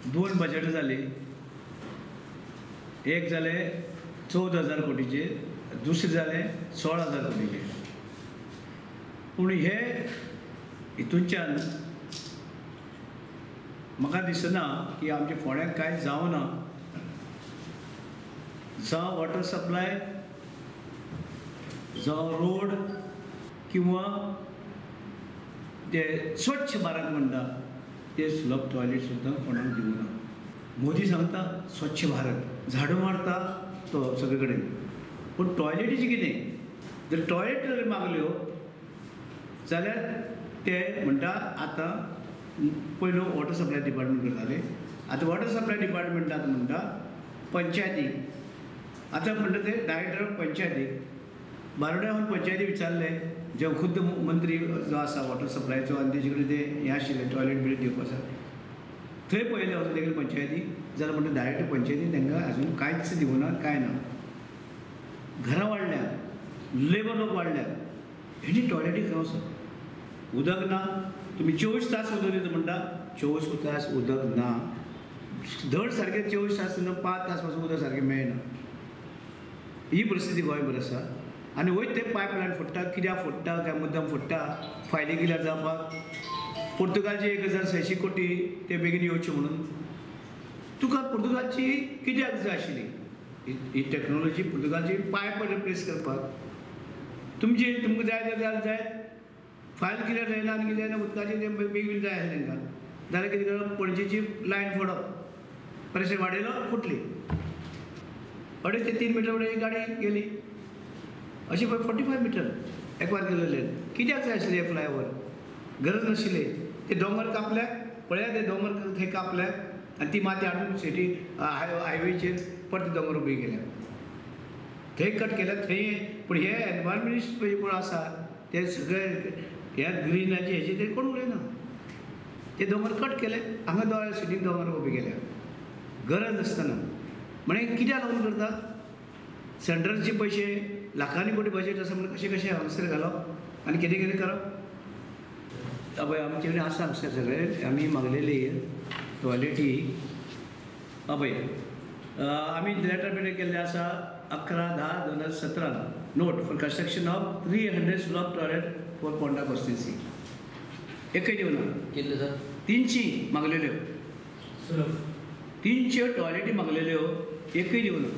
दोन बजेट जाली. एक जाले 14,000 कोटीचे, दुसरे जाले 16,000 कोटीचे. पूण हे हितूनच्यान म्हाका दिसना की आमच्या फोंड्याक कांय जावना. जावं वॉटर सप्लाय, जावं रोड, किंवा ते स्वच्छ भारत म्हणटा ते सुलभ टॉयलेट सुद्दां कोणाक दिवना. मोदी सांगता स्वच्छ भारत, झाडां मारता तो सगळे कडेन, पूण टॉयलेटीचें कितें? जर टॉयलेट जर मागल्यो जाल्यार ते म्हणटा आतां पयलो वॉटर सप्लाय डिपार्टमेंट करताले, आतां वॉटर सप्लाय डिपार्टमेंट आतां म्हणटा पंचायतीक. आतां म्हणटा ते डायरेक्टर ऑफ पंचायतीक. बारोड्या हांवें पंचायती विचारले, जे खुद्द मंत्री जो आसा वॉटर सप्लायचो आनी तेजे कडेन ते हें आशिल्लें टॉयलेट बिलेट दिवपाचो, थंय पळयलें वचून तेगेले पंचायतीक. जाल्यार म्हणटा डायरेक्ट पंचायतीन तांकां आजून कांयच दिवना, कांय ना. घरां वाडल्यात, लेबर लोक वाडल्यात, हेणी टॉयलेटीक खंय वचप? उदक ना. तुमी 24 तास उदक दिता म्हणटा, 24 तास उदक ना. धड सारकें 24 तास 5 तास पासून उदक सारकें मेळना. ही परिस्थिती गोंयभर आसा. आनी वयर ते पायपलायन फोडटा. कित्याक फोडटा? काय मुद्दम फोडटा? फायली क्लियर जावपाक. पुर्तुगालचे 1,600 कोटी ते बेगीन येवचे म्हणून. तुका पुर्तुगालची कित्याक जाय आशिल्ली ही टॅक्नॉलॉजी? पुर्तुगालची पायप रिप्लेस करपाक. तुमकां जाय जाय फायल क्लियर जायना आनी कितें जायना, उदकाचें तें बेगीन जाय आसलें तांकां. जाल्यार कितें करप? पणजेची लायन फोडप, प्रेशर वाडयलो, फुटली. 2.5 ते 3 मिटर वडे गाडी गेली. अशी 45 मिटर एकवार गेलेले. कित्याक जाय आशिल्लें हें फ्लायओवर? गरज नाशिल्ली. ते दोंगर कापल्यात, पळया ते दोंगर थंय कापल्यात आनी ती माती हाडून सिटी हायवेचेर परत दोंगर उबी केल्या. थंय कट केल्या थंय. पूण हे एनवायरमेंटिस्ट कोण आसा ते सगळे ह्या ग्रीनाचे हेचे ते कोण उलयना. ते दोंगर कट केले, हांगा सिटीक दोंगर उबी केल्या गरज नासतना. म्हळ्यार कित्याक लागून करतात? सेंट्रलचे पयशे लाखांनी कोटी बजेट आसा म्हणून कशें कशें हांगसर घालप आनी कितें कितें करप? पळय आमचे कडेन आसा हांगसर सगळे. आमी मागलेली टॉयलेटी. पळय आमी लेटर बिटर केल्लें आसा 11/10/2017 नोट फॉर कंस्ट्रक्शन ऑफ 300 सुलभ टॉयलेट फॉर पोंडा कॉन्स्टिट्युएन्सी. एकय दिवना. कितले सर? 300 मागलेल्यो. 300 टॉयलेटी मागलेल्यो, एकय दिवना.